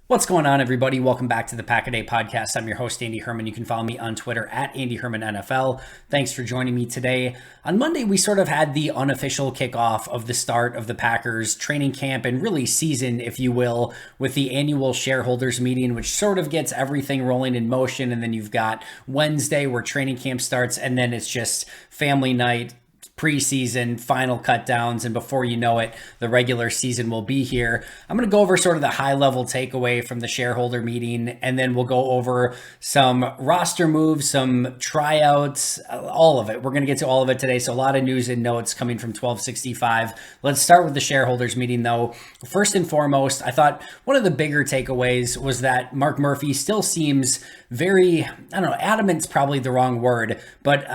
What's going on, everybody? Welcome back to the Pack a Day podcast. I'm your host, Andy Herman. You can follow me on Twitter at Andy Herman NFL. Thanks for joining me today. On Monday, we sort of had the unofficial kickoff of the start of the Packers training camp and really season, if you will, with the annual shareholders meeting, which sort of gets everything rolling in motion. And then you've got Wednesday where training camp starts, and then it's just family night, preseason, final cut downs, and before you know it, the regular season will be here. I'm going to go over sort of the high level takeaway from the shareholder meeting, and then we'll go over some roster moves, some tryouts, all of it. We're going to get to all of it today. So a lot of news and notes coming from 1265. Let's start with the shareholders meeting though. First and foremost, I thought one of the bigger takeaways was that Mark Murphy still seems very, adamant's probably the wrong word, but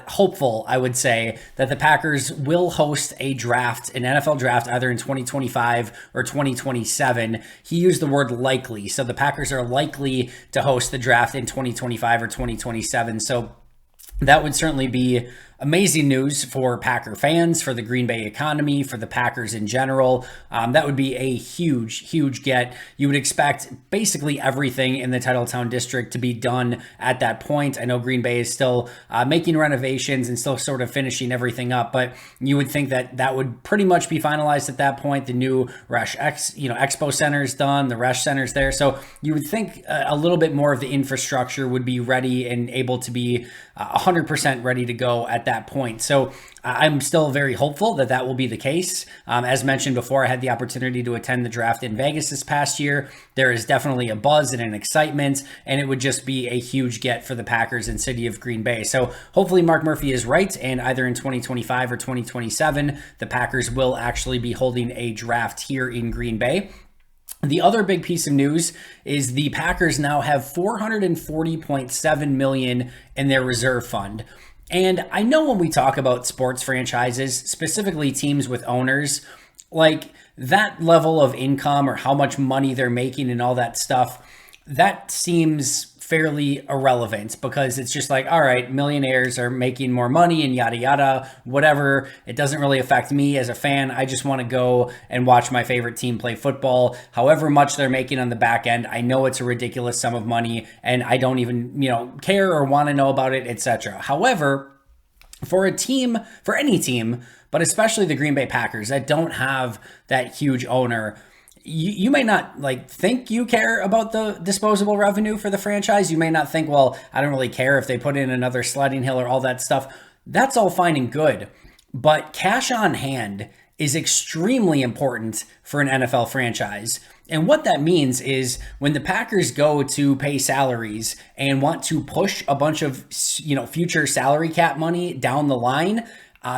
hopeful, I would say, that the Packers will host a draft, an NFL draft, either in 2025 or 2027. He used the word likely. So the Packers are likely to host the draft in 2025 or 2027. So that would certainly be amazing news for Packer fans, for the Green Bay economy, for the Packers in general. That would be a huge get. You would expect basically everything in the Titletown district to be done at that point. I know Green Bay is still making renovations and still sort of finishing everything up, but you would think that that would pretty much be finalized at that point. The new Expo Center is done, the Resch Center's there. So you would think a little bit more of the infrastructure would be ready and able to be 100% ready to go at that point. So I'm still very hopeful that that will be the case. As mentioned before, I had the opportunity to attend the draft in Vegas this past year. There is definitely a buzz and an excitement, and it would just be a huge get for the Packers and city of Green Bay. So hopefully Mark Murphy is right, and either in 2025 or 2027, the Packers will actually be holding a draft here in Green Bay. The other big piece of news is the Packers now have $440.7 million in their reserve fund. And I know when we talk about sports franchises, specifically teams with owners, like that level of income or how much money they're making and all that stuff, that seems fairly irrelevant because it's just like, all right, millionaires are making more money and yada, yada, whatever. It doesn't really affect me as a fan. I just want to go and watch my favorite team play football. However much they're making on the back end, I know it's a ridiculous sum of money and I don't even, care or want to know about it, etc. However, for any team, but especially the Green Bay Packers that don't have that huge owner, you may not think you care about the disposable revenue for the franchise. You may not think, well, I don't really care if they put in another sledding hill or all that stuff. That's all fine and good. But cash on hand is extremely important for an NFL franchise. And what that means is when the Packers go to pay salaries and want to push a bunch of, future salary cap money down the line,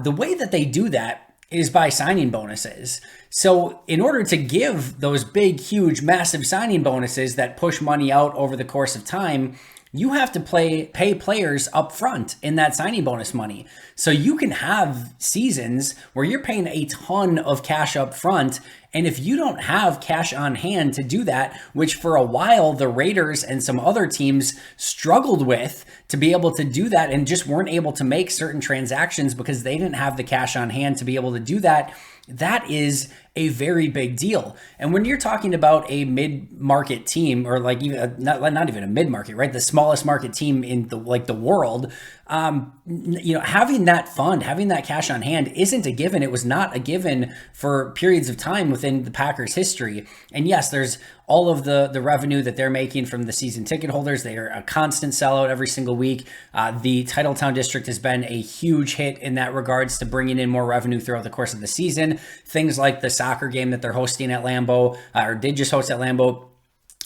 the way that they do that is by signing bonuses. So in order to give those big, huge, massive signing bonuses that push money out over the course of time, you have to pay players up front in that signing bonus money. So you can have seasons where you're paying a ton of cash up front. And if you don't have cash on hand to do that, which for a while the Raiders and some other teams struggled with to be able to do that and just weren't able to make certain transactions because they didn't have the cash on hand to be able to do that, that is a very big deal. And when you're talking about a mid-market team, or even not even a mid-market, right? The smallest market team in the world, having that fund, having that cash on hand isn't a given. It was not a given for periods of time within the Packers history. And yes, there's all of the revenue that they're making from the season ticket holders. They are a constant sellout every single week. The Titletown district has been a huge hit in that regards to bringing in more revenue throughout the course of the season. Things like the soccer game that they're hosting at Lambeau, or did just host at Lambeau.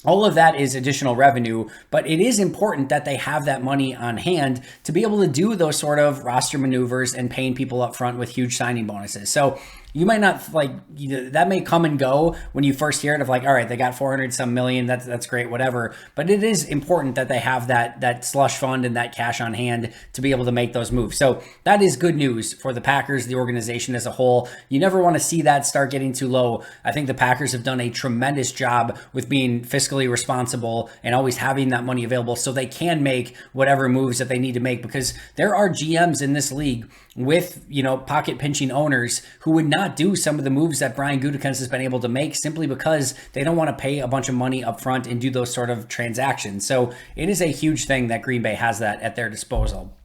All of that is additional revenue, but it is important that they have that money on hand to be able to do those sort of roster maneuvers and paying people up front with huge signing bonuses. So you might not that may come and go when you first hear it of all right, they got 400 some million. That's great, whatever. But it is important that they have that slush fund and that cash on hand to be able to make those moves. So that is good news for the Packers, the organization as a whole. You never want to see that start getting too low. I think the Packers have done a tremendous job with being fiscally responsible and always having that money available so they can make whatever moves that they need to make, because there are GMs in this league with, pocket pinching owners who would not do some of the moves that Brian Gutekunst has been able to make simply because they don't want to pay a bunch of money up front and do those sort of transactions. So it is a huge thing that Green Bay has that at their disposal.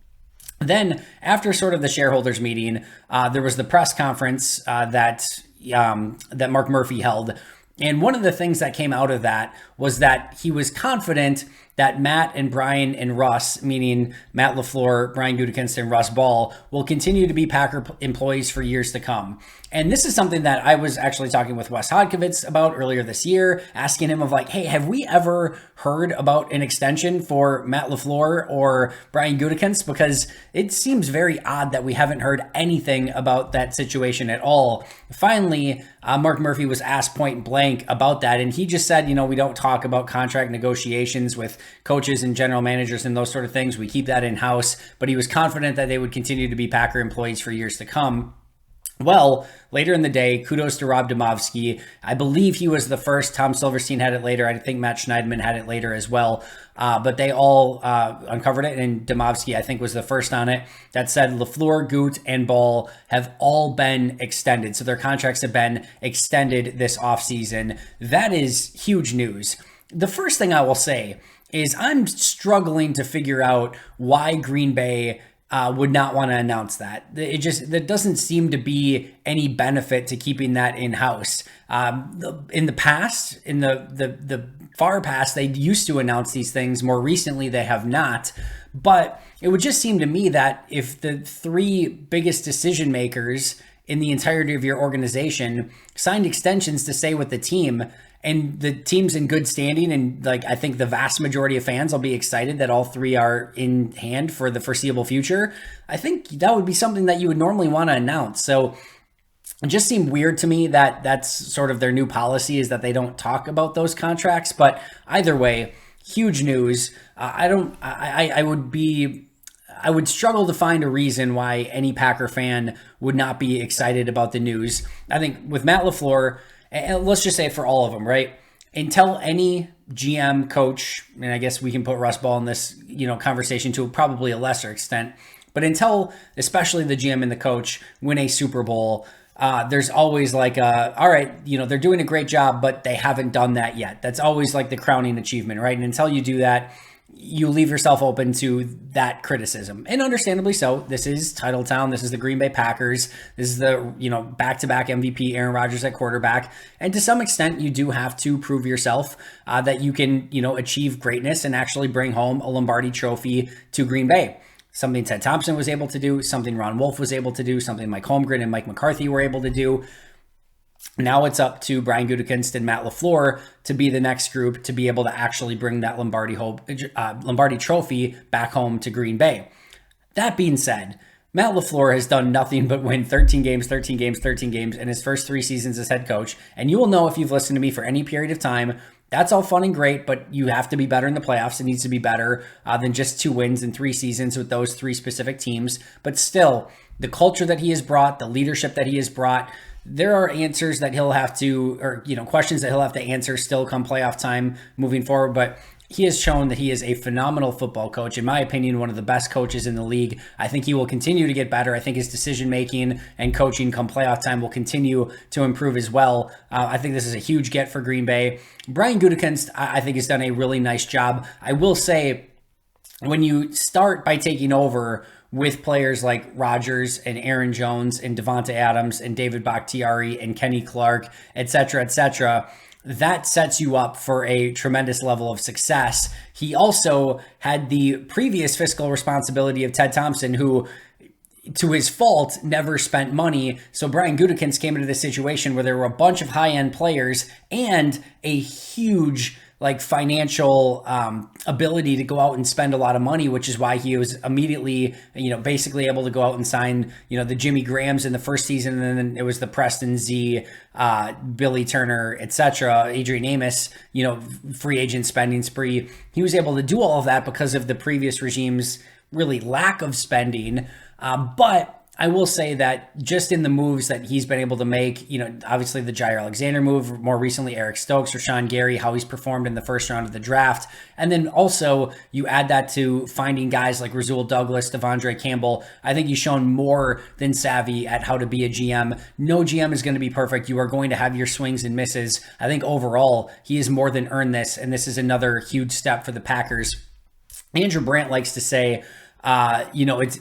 Then after sort of the shareholders meeting, there was the press conference that Mark Murphy held. And one of the things that came out of that was that he was confident that Matt and Brian and Russ, meaning Matt LaFleur, Brian Gutekunst, and Russ Ball, will continue to be Packer employees for years to come. And this is something that I was actually talking with Wes Hodkiewicz about earlier this year, asking him of like, hey, have we ever heard about an extension for Matt LaFleur or Brian Gutekunst? Because it seems very odd that we haven't heard anything about that situation at all. Finally, Mark Murphy was asked point blank about that, and he just said, we don't talk about contract negotiations with coaches and general managers and those sort of things. We keep that in-house, but he was confident that they would continue to be Packer employees for years to come. Well, later in the day, kudos to Rob Demovsky. I believe he was the first. Tom Silverstein had it later. I think Matt Schneidman had it later as well. But they all uncovered it, and Demovsky, I think, was the first on it, that said LaFleur, Gut, and Ball have all been extended. So their contracts have been extended this offseason. That is huge news. The first thing I will say is I'm struggling to figure out why Green Bay would not want to announce that. There doesn't seem to be any benefit to keeping that in-house. In the past, in the far past, they used to announce these things. More recently, they have not. But it would just seem to me that if the three biggest decision makers in the entirety of your organization signed extensions to stay with the team, and the team's in good standing, and I think the vast majority of fans will be excited that all three are in hand for the foreseeable future, I think that would be something that you would normally want to announce. So it just seemed weird to me that that's sort of their new policy, is that they don't talk about those contracts. But either way, huge news. I would struggle to find a reason why any Packer fan would not be excited about the news. I think with Matt LaFleur, and let's just say for all of them, right? Until any GM, coach, and I guess we can put Russ Ball in this, conversation to probably a lesser extent, but until especially the GM and the coach win a Super Bowl, there's always all right, they're doing a great job, but they haven't done that yet. That's always like the crowning achievement, right? And until you do that, you leave yourself open to that criticism, and understandably so. This is Titletown. This is the Green Bay Packers. This is the, back-to-back MVP Aaron Rodgers at quarterback. And to some extent, you do have to prove yourself that you can, achieve greatness and actually bring home a Lombardi trophy to Green Bay. Something Ted Thompson was able to do, something Ron Wolf was able to do, something Mike Holmgren and Mike McCarthy were able to do. Now it's up to Brian Gutekunst and Matt LaFleur to be the next group to be able to actually bring that Lombardi trophy back home to Green Bay. That being said, Matt LaFleur has done nothing but win 13 games in his first 3 seasons as head coach. And you will know, if you've listened to me for any period of time, that's all fun and great, but you have to be better in the playoffs. It needs to be better than just 2 wins in 3 seasons with those 3 specific teams. But still, the culture that he has brought, the leadership that he has brought, there are answers that he'll have to, or, questions that he'll have to answer still come playoff time moving forward. But he has shown that he is a phenomenal football coach. In my opinion, one of the best coaches in the league. I think he will continue to get better. I think his decision-making and coaching come playoff time will continue to improve as well. I think this is a huge get for Green Bay. Brian Gutekunst, I think, has done a really nice job. I will say, when you start by taking over with players like Rodgers and Aaron Jones and Devonta Adams and David Bakhtiari and Kenny Clark, et cetera, that sets you up for a tremendous level of success. He also had the previous fiscal responsibility of Ted Thompson, who, to his fault, never spent money. So Brian Gutekunst came into this situation where there were a bunch of high-end players and a huge financial ability to go out and spend a lot of money, which is why he was immediately, basically able to go out and sign, the Jimmy Grahams in the first season, and then it was the Preston Z, Billy Turner, etc., Adrian Amos, free agent spending spree. He was able to do all of that because of the previous regime's really lack of spending. But I will say that just in the moves that he's been able to make, obviously the Jair Alexander move, more recently Eric Stokes, Rashawn Gary, how he's performed in the first round of the draft. And then also you add that to finding guys like Rasul Douglas, Devondre Campbell. I think he's shown more than savvy at how to be a GM. No GM is going to be perfect. You are going to have your swings and misses. I think overall he has more than earned this. And this is another huge step for the Packers. Andrew Brandt likes to say, it's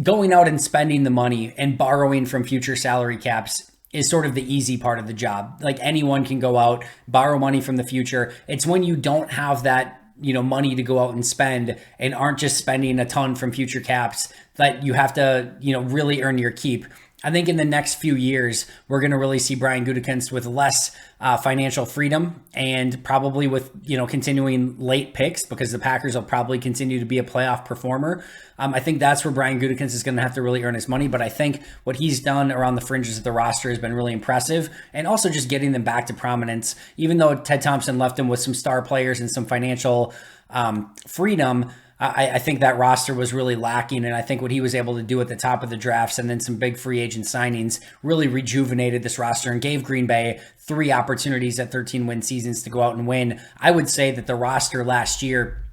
going out and spending the money and borrowing from future salary caps is sort of the easy part of the job. Like anyone can go out, borrow money from the future. It's when you don't have that, money to go out and spend and aren't just spending a ton from future caps that you have to, really earn your keep. I think in the next few years, we're going to really see Brian Gutekunst with less financial freedom and probably with, continuing late picks because the Packers will probably continue to be a playoff performer. I think that's where Brian Gutekunst is going to have to really earn his money. But I think what he's done around the fringes of the roster has been really impressive, and also just getting them back to prominence. Even though Ted Thompson left him with some star players and some financial freedom, I think that roster was really lacking, and I think what he was able to do at the top of the drafts and then some big free agent signings really rejuvenated this roster and gave Green Bay 3 opportunities at 13-win seasons to go out and win. I would say that the roster last year,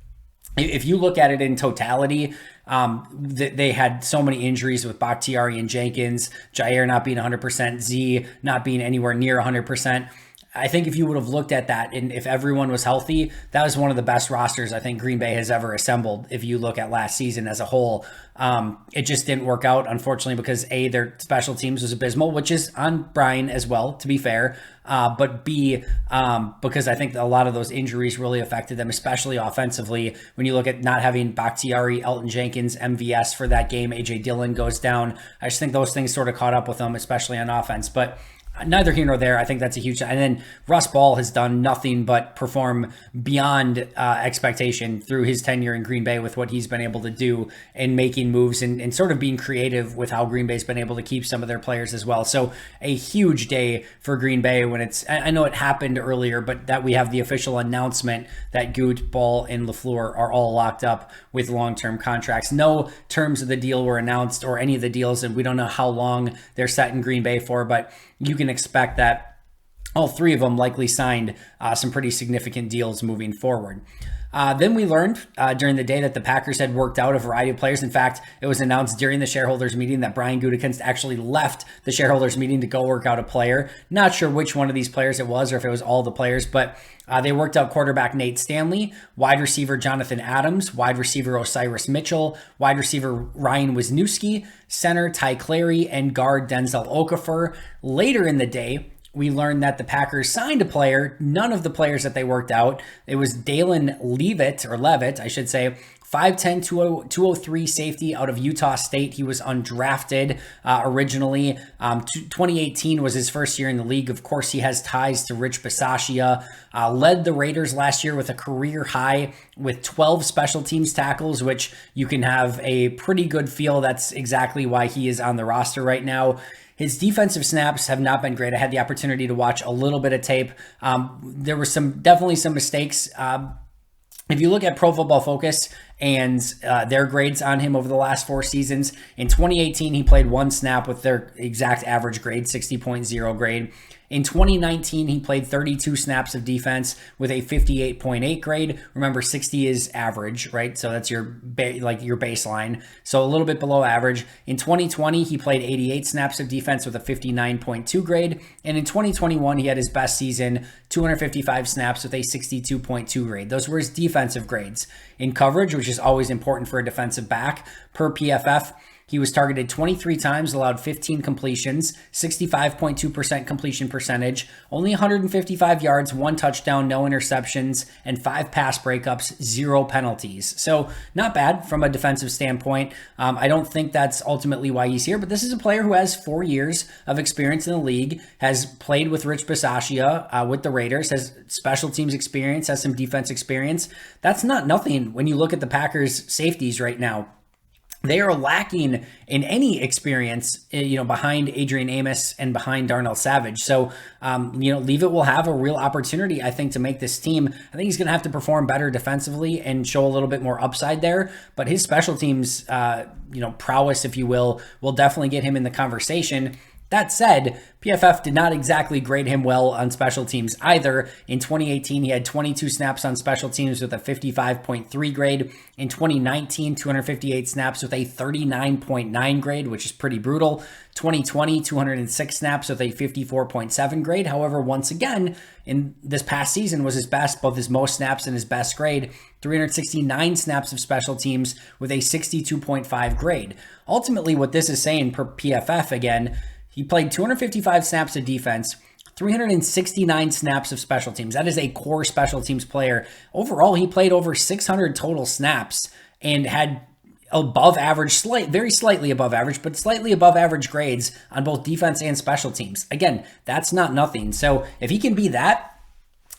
if you look at it in totality, they had so many injuries with Bakhtiari and Jenkins, Jair not being 100%, Z not being anywhere near 100%. I think if you would have looked at that and if everyone was healthy, that was one of the best rosters I think Green Bay has ever assembled. If you look at last season as a whole, it just didn't work out, unfortunately, because A, their special teams was abysmal, which is on Brian as well, to be fair. But B, because I think a lot of those injuries really affected them, especially offensively. When you look at not having Bakhtiari, Elton Jenkins, MVS for that game, AJ Dillon goes down. I just think those things sort of caught up with them, especially on offense. But neither here nor there. I think that's a huge. And then Russ Ball has done nothing but perform beyond expectation through his tenure in Green Bay with what he's been able to do and making moves and sort of being creative with how Green Bay's been able to keep some of their players as well. So a huge day for Green Bay when I know it happened earlier, but that we have the official announcement that Gut, Ball, and LaFleur are all locked up with long-term contracts. No terms of the deal were announced or any of the deals, and we don't know how long they're set in Green Bay for, but you can expect that all 3 of them likely signed some pretty significant deals moving forward. Then we learned during the day that the Packers had worked out a variety of players. In fact, it was announced during the shareholders meeting that Brian Gutekunst actually left the shareholders meeting to go work out a player. Not sure which one of these players it was or if it was all the players, but they worked out quarterback Nate Stanley, wide receiver Jonathan Adams, wide receiver Osiris Mitchell, wide receiver Ryan Wisniewski, center Ty Clary, and guard Denzel Okafor. Later in the day, we learned that the Packers signed a player. None of the players that they worked out. It was Dalen Levitt, I should say, 5'10", 203 safety out of Utah State. He was undrafted originally. 2018 was his first year in the league. Of course, he has ties to Rich Bisaccia. Led the Raiders last year with a career high with 12 special teams tackles, which you can have a pretty good feel that's exactly why he is on the roster right now. His defensive snaps have not been great. I had the opportunity to watch a little bit of tape. There were definitely some mistakes. If you look at Pro Football Focus and their grades on him over the last 4 seasons, in 2018, he played 1 snap with their exact average grade, 60.0 grade. In 2019, he played 32 snaps of defense with a 58.8 grade. Remember, 60 is average, right? So that's your baseline. So a little bit below average. In 2020, he played 88 snaps of defense with a 59.2 grade. And in 2021, he had his best season, 255 snaps with a 62.2 grade. Those were his defensive grades. In coverage, which is always important for a defensive back, per PFF, he was targeted 23 times, allowed 15 completions, 65.2% completion percentage, only 155 yards, 1 touchdown, no interceptions, and 5 pass breakups, 0 penalties. So not bad from a defensive standpoint. I don't think that's ultimately why he's here, but this is a player who has 4 years of experience in the league, has played with Rich Bisaccia with the Raiders, has special teams experience, has some defense experience. That's not nothing when you look at the Packers safeties right now. they are lacking in any experience, behind Adrian Amos and behind Darnell Savage. So, Leavitt will have a real opportunity, I think, to make this team. I think he's going to have to perform better defensively and show a little bit more upside there. But his special teams, prowess, if you will definitely get him in the conversation. That said, PFF did not exactly grade him well on special teams either. In 2018, he had 22 snaps on special teams with a 55.3 grade. In 2019, 258 snaps with a 39.9 grade, which is pretty brutal. 2020, 206 snaps with a 54.7 grade. However, once again, in this past season was his best, both his most snaps and his best grade. 369 snaps of special teams with a 62.5 grade. Ultimately, what this is saying per PFF again, he played 255 snaps of defense, 369 snaps of special teams. That is a core special teams player. Overall, he played over 600 total snaps and had above average, very slightly above average, but slightly above average grades on both defense and special teams. Again, that's not nothing. So if he can be that,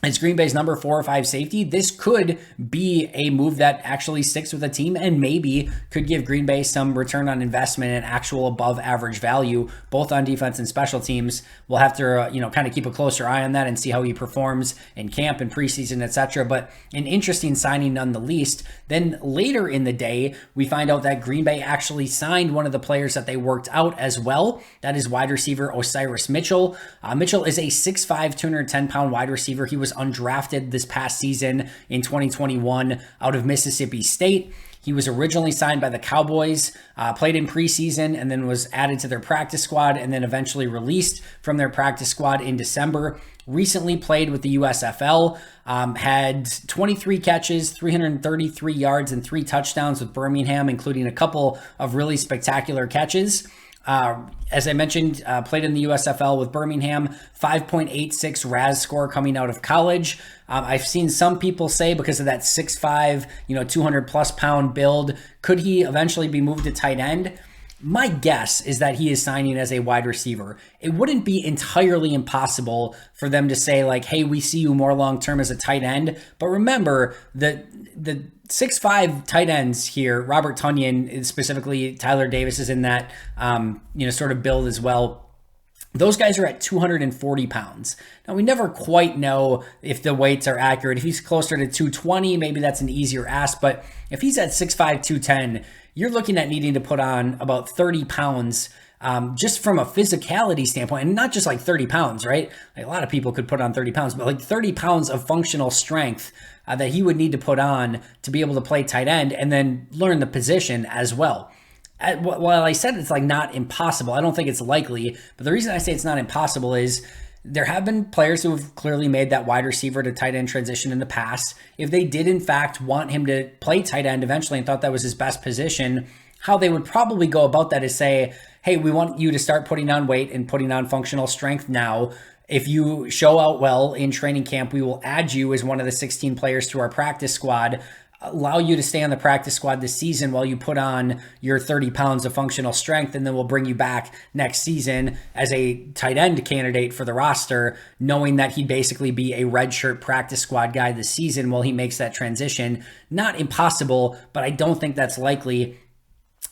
as Green Bay's number 4 or 5 safety, this could be a move that actually sticks with a team and maybe could give Green Bay some return on investment and actual above average value, both on defense and special teams. We'll have to, kind of keep a closer eye on that and see how he performs in camp and preseason, etc. But an interesting signing none the least. Then later in the day, we find out that Green Bay actually signed one of the players that they worked out as well. That is wide receiver Osiris Mitchell. Mitchell is a 6'5", 210-pound wide receiver. He was undrafted this past season in 2021 out of Mississippi State. He was originally signed by the Cowboys, played in preseason, and then was added to their practice squad, and then eventually released from their practice squad in December. Recently played with the USFL, had 23 catches, 333 yards, and 3 touchdowns with Birmingham, including a couple of really spectacular catches. As I mentioned, played in the USFL with Birmingham, 5.86 RAS score coming out of college. I've seen some people say because of that 6'5", 200 plus pound build, could he eventually be moved to tight end? My guess is that he is signing as a wide receiver. It wouldn't be entirely impossible for them to say like, hey, we see you more long-term as a tight end. But remember, the 6'5" tight ends here, Robert Tonyan, specifically Tyler Davis is in that, sort of build as well. Those guys are at 240 pounds. Now, we never quite know if the weights are accurate. If he's closer to 220, maybe that's an easier ask. But if he's at 6'5", 210, you're looking at needing to put on about 30 pounds just from a physicality standpoint, and not just like 30 pounds, right? Like a lot of people could put on 30 pounds, but like 30 pounds of functional strength that he would need to put on to be able to play tight end and then learn the position as well. While I said it's like not impossible, I don't think it's likely, but the reason I say it's not impossible is there have been players who have clearly made that wide receiver to tight end transition in the past. If they did in fact want him to play tight end eventually and thought that was his best position, how they would probably go about that is say, hey, we want you to start putting on weight and putting on functional strength now. If you show out well in training camp, we will add you as one of the 16 players to our practice squad, allow you to stay on the practice squad this season while you put on your 30 pounds of functional strength, and then we'll bring you back next season as a tight end candidate for the roster, knowing that he'd basically be a redshirt practice squad guy this season while he makes that transition. Not impossible, but I don't think that's likely.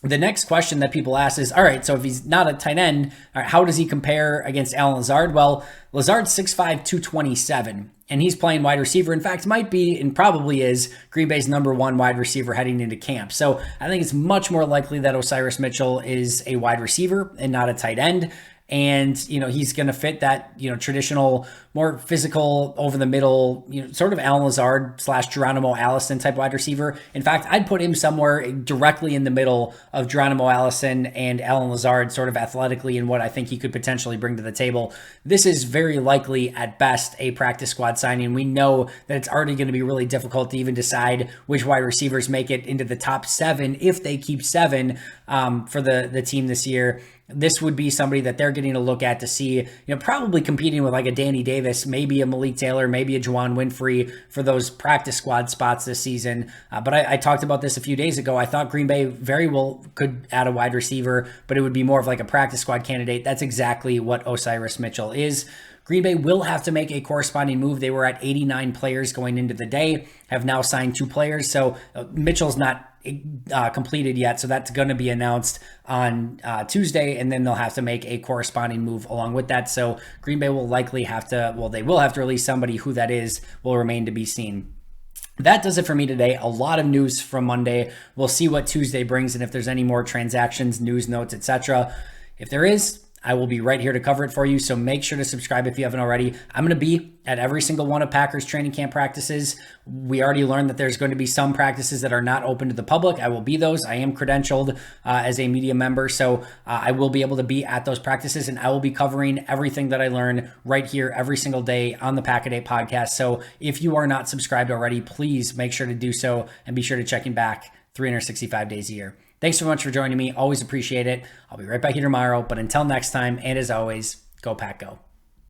The next question that people ask is, all right, so if he's not a tight end, all right, how does he compare against Allen Lazard? Well, Lazard's 6'5", 227, and he's playing wide receiver. In fact, might be and probably is Green Bay's number 1 wide receiver heading into camp. So I think it's much more likely that Osiris Mitchell is a wide receiver and not a tight end. And, he's going to fit that, traditional, more physical, over the middle, sort of Allen Lazard / Geronimo Allison type wide receiver. In fact, I'd put him somewhere directly in the middle of Geronimo Allison and Allen Lazard, sort of athletically, and what I think he could potentially bring to the table. This is very likely at best a practice squad signing. We know that it's already going to be really difficult to even decide which wide receivers make it into the top 7, if they keep 7 for the team this year. This would be somebody that they're getting a look at to see, probably competing with like a Danny Davis, maybe a Malik Taylor, maybe a Juwan Winfrey for those practice squad spots this season. But I talked about this a few days ago. I thought Green Bay very well could add a wide receiver, but it would be more of like a practice squad candidate. That's exactly what Osiris Mitchell is. Green Bay will have to make a corresponding move. They were at 89 players going into the day, have now signed 2 players. So Mitchell's not completed yet. So that's going to be announced on Tuesday, and then they'll have to make a corresponding move along with that. So Green Bay will likely have to, well, they will have to release somebody. Who that is will remain to be seen. That does it for me today. A lot of news from Monday. We'll see what Tuesday brings and if there's any more transactions, news notes, etc. If there is, I will be right here to cover it for you. So make sure to subscribe if you haven't already. I'm going to be at every single one of Packers training camp practices. We already learned that there's going to be some practices that are not open to the public. I will be those. I am credentialed as a media member. So I will be able to be at those practices, and I will be covering everything that I learn right here every single day on the Pack-A-Day podcast. So if you are not subscribed already, please make sure to do so and be sure to check in back 365 days a year. Thanks so much for joining me. Always appreciate it. I'll be right back here tomorrow. But until next time, and as always, go Pack Go.